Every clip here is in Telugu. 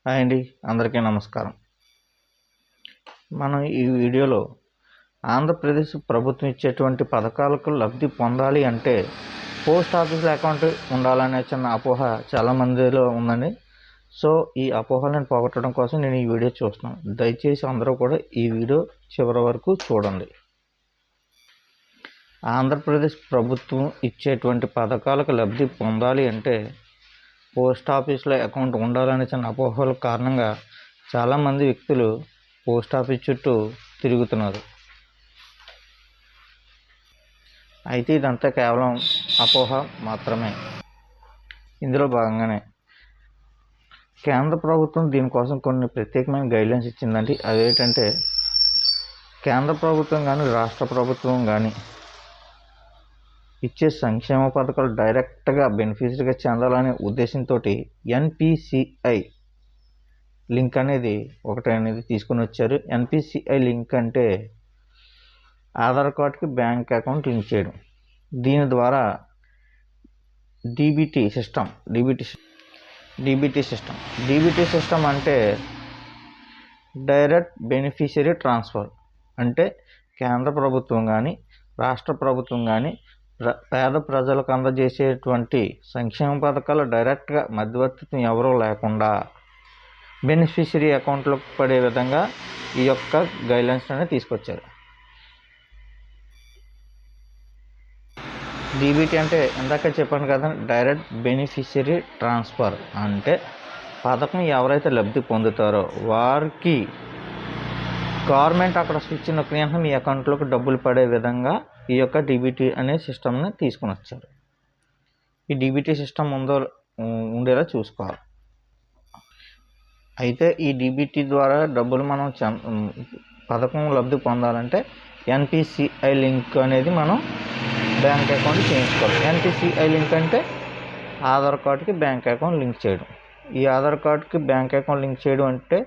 హాయ్ అండి, అందరికీ నమస్కారం. మనం ఈ వీడియోలో ఆంధ్రప్రదేశ్ ప్రభుత్వం ఇచ్చేటువంటి పథకాలకు లబ్ధి పొందాలి అంటే పోస్ట్ ఆఫీస్లో అకౌంట్ ఉండాలనే చిన్న అపోహ చాలామందిలో ఉందండి. సో ఈ అపోహలను పోగొట్టడం కోసం నేను ఈ వీడియో చూస్తున్నాను. దయచేసి అందరూ కూడా ఈ వీడియో చివరి వరకు చూడండి. ఆంధ్రప్రదేశ్ ప్రభుత్వం ఇచ్చేటువంటి పథకాలకు లబ్ధి పొందాలి అంటే పోస్ట్ ఆఫీస్లో అకౌంట్ ఉండాలనే చిన్న అపోహల కారణంగా చాలామంది వ్యక్తులు పోస్ట్ ఆఫీస్ చుట్టూ తిరుగుతున్నారు. అయితే ఇదంతా కేవలం అపోహ మాత్రమే. ఇందులో భాగంగానే కేంద్ర ప్రభుత్వం దీనికోసం కొన్ని ప్రత్యేకమైన గైడ్లైన్స్ ఇచ్చిందండి. అదేంటంటే కేంద్ర ప్రభుత్వం కానీ రాష్ట్ర ప్రభుత్వం కానీ ఇచ్చే సంక్షేమ పథకాలు డైరెక్ట్గా బెనిఫిషరీగా చెందాలనే ఉద్దేశంతో ఎన్పిసిఐ లింక్ అనేది తీసుకుని వచ్చారు. ఎన్పిసిఐ లింక్ అంటే ఆధార్ కార్డుకి బ్యాంక్ అకౌంట్ లింక్ చేయడం. దీని ద్వారా డీబీటీ సిస్టమ్ అంటే డైరెక్ట్ బెనిఫిషరీ ట్రాన్స్ఫర్. అంటే కేంద్ర ప్రభుత్వం కానీ రాష్ట్ర ప్రభుత్వం కానీ పేద ప్రజలకు అందజేసేటువంటి సంక్షేమ పథకాలు డైరెక్ట్గా మధ్యవర్తిత్వం ఎవరూ లేకుండా బెనిఫిషరీ అకౌంట్లోకి పడే విధంగా ఈ యొక్క గైడ్లైన్స్ అనేది తీసుకొచ్చారు. డీబీటీ అంటే ఇందాక చెప్పాను కదా, డైరెక్ట్ బెనిఫిషరీ ట్రాన్స్ఫర్. అంటే పథకం ఎవరైతే లబ్ధి పొందుతారో వారికి గవర్నమెంట్ అక్కడ స్విచ్ నొక్కిన మీ అకౌంట్లోకి డబ్బులు పడే విధంగా ఈ యొక్క డీబీటీ అనే సిస్టమ్ని తీసుకుని వచ్చారు. ఈ డీబీటీ సిస్టమ్ ఉండేలా చూసుకోవాలి. అయితే ఈ డీబీటీ ద్వారా డబ్బులు మనం పథకం లబ్ధి పొందాలంటే ఎన్పిసిఐ లింక్ అనేది మనం బ్యాంక్ అకౌంట్ చేయించుకోవాలి. ఎన్పిసిఐ లింక్ అంటే ఆధార్ కార్డుకి బ్యాంక్ అకౌంట్ లింక్ చేయడం. ఈ ఆధార్ కార్డుకి బ్యాంక్ అకౌంట్ లింక్ చేయడం అంటే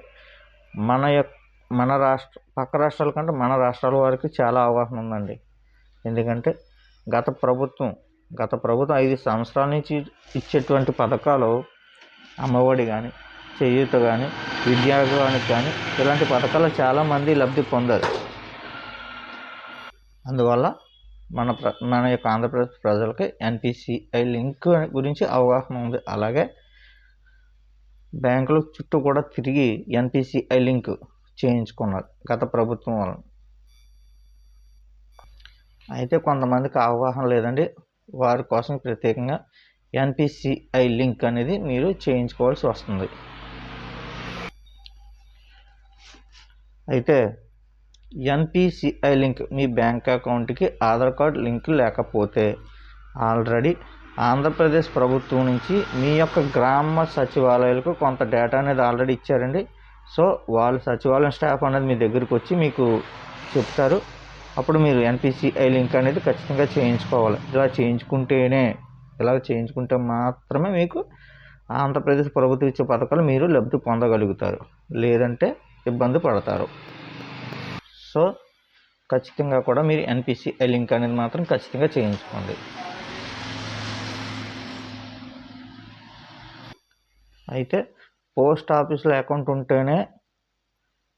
పక్క రాష్ట్రాల కంటే మన రాష్ట్రాల వారికి చాలా అవగాహన ఉందండి. ఎందుకంటే గత ప్రభుత్వం 5 సంవత్సరాల నుంచి ఇచ్చేటువంటి పథకాలు అమ్మఒడి కానీ చేయూత కానీ విద్యాగానికి కానీ ఇలాంటి పథకాలు చాలామంది లబ్ధి పొందారు. అందువల్ల మన యొక్క ఆంధ్రప్రదేశ్ ప్రజలకి ఎన్పిసిఐ లింక్ గురించి అవగాహన ఉంది. అలాగే బ్యాంకుల చుట్టూ కూడా తిరిగి ఎన్పిసిఐ లింక్ చేయించుకున్నారు గత ప్రభుత్వం వల్ల. అయితే కొంతమందికి అవగాహన లేదండి. వారి కోసం ప్రత్యేకంగా ఎన్పిసిఐ లింక్ అనేది మీరు చేయించుకోవాల్సి వస్తుంది. అయితే ఎన్పిసిఐ లింక్ మీ బ్యాంక్ అకౌంట్కి ఆధార్ కార్డ్ లింక్ లేకపోతే ఆల్రెడీ ఆంధ్రప్రదేశ్ ప్రభుత్వం నుంచి మీ యొక్క గ్రామ సచివాలయాలకు కొంత డేటా అనేది ఆల్రెడీ ఇచ్చారండి. సో వాళ్ళు సచివాలయం స్టాఫ్ అనేది మీ దగ్గరికి వచ్చి మీకు చెప్తారు. అప్పుడు మీరు ఎన్పిసిఐ లింక్ అనేది ఖచ్చితంగా చేయించుకోవాలి. ఇలా చేయించుకుంటే మాత్రమే మీకు ఆంధ్రప్రదేశ్ ప్రభుత్వం ఇచ్చే పథకాలు మీరు లబ్ధి పొందగలుగుతారు. లేదంటే ఇబ్బంది పడతారు. సో ఖచ్చితంగా కూడా మీరు ఎన్పిసిఐ లింక్ అనేది మాత్రం ఖచ్చితంగా చేయించుకోండి. అయితే పోస్ట్ ఆఫీస్లో అకౌంట్ ఉంటేనే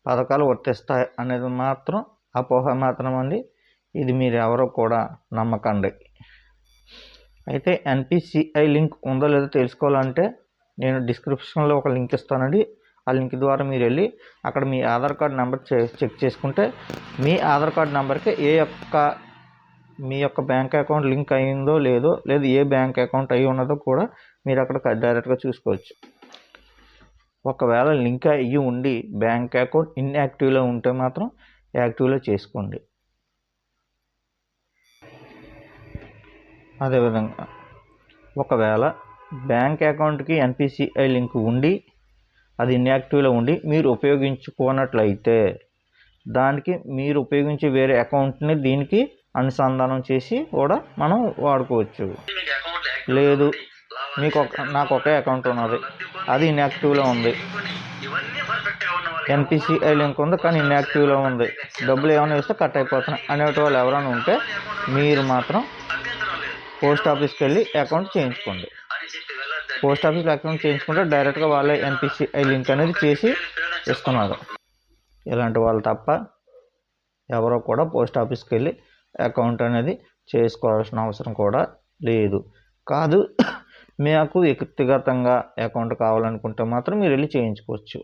పథకాలు వర్తిస్తాయి అనేది మాత్రం అపోహ మాత్రం అండి. ఇది మీరు ఎవరో కూడా నమ్మకండి. అయితే ఎన్పిసిఐ లింక్ ఉందో లేదో తెలుసుకోవాలంటే నేను డిస్క్రిప్షన్లో ఒక లింక్ ఇస్తానండి. ఆ లింక్ ద్వారా మీరు వెళ్ళి అక్కడ మీ ఆధార్ కార్డ్ నెంబర్ చెక్ చేసుకుంటే మీ ఆధార్ కార్డ్ నెంబర్కి మీ యొక్క బ్యాంక్ అకౌంట్ లింక్ అయిందో లేదు ఏ బ్యాంక్ అకౌంట్ అయి ఉన్నదో కూడా మీరు అక్కడ డైరెక్ట్గా చూసుకోవచ్చు. ఒకవేళ లింక్ అయ్యి ఉండి బ్యాంక్ అకౌంట్ ఇన్యాక్టివ్లో ఉంటే మాత్రం యాక్టివ్లో చేసుకోండి. అదేవిధంగా ఒకవేళ బ్యాంక్ అకౌంట్కి ఎన్పిసిఐ లింక్ ఉండి అది ఇన్యాక్టివ్లో ఉండి మీరు ఉపయోగించుకోనట్లయితే దానికి మీరు ఉపయోగించే వేరే అకౌంట్ని దీనికి అనుసంధానం చేసి కూడా మనం వాడుకోవచ్చు. లేదు నాకు ఒకే అకౌంట్ ఉన్నది, అది ఇన్యాక్టివ్లో ఉంది, ఎన్పిసిఐ లింక్ ఉంది కానీ ఇన్యాక్టివ్లో ఉంది, డబ్బులు ఏమైనా వేస్తే కట్ అయిపోతున్నాయి అనేటి వాళ్ళు ఎవరైనా ఉంటే మీరు మాత్రం పోస్ట్ ఆఫీస్కి వెళ్ళి అకౌంట్ చేయించుకోండి. పోస్ట్ ఆఫీస్లో అకౌంట్ చేయించుకుంటే డైరెక్ట్గా వాళ్ళే NPCI లింక్ అనేది చేసి ఇస్తున్నారు. ఇలాంటి వాళ్ళు తప్ప ఎవరో కూడా పోస్ట్ ఆఫీస్కి వెళ్ళి అకౌంట్ అనేది చేసుకోవాల్సిన అవసరం కూడా లేదు. కాదు మీకు వ్యక్తిగతంగా అకౌంట్ కావాలనుకుంటే మాత్రం మీరు వెళ్ళి చేయించుకోవచ్చు.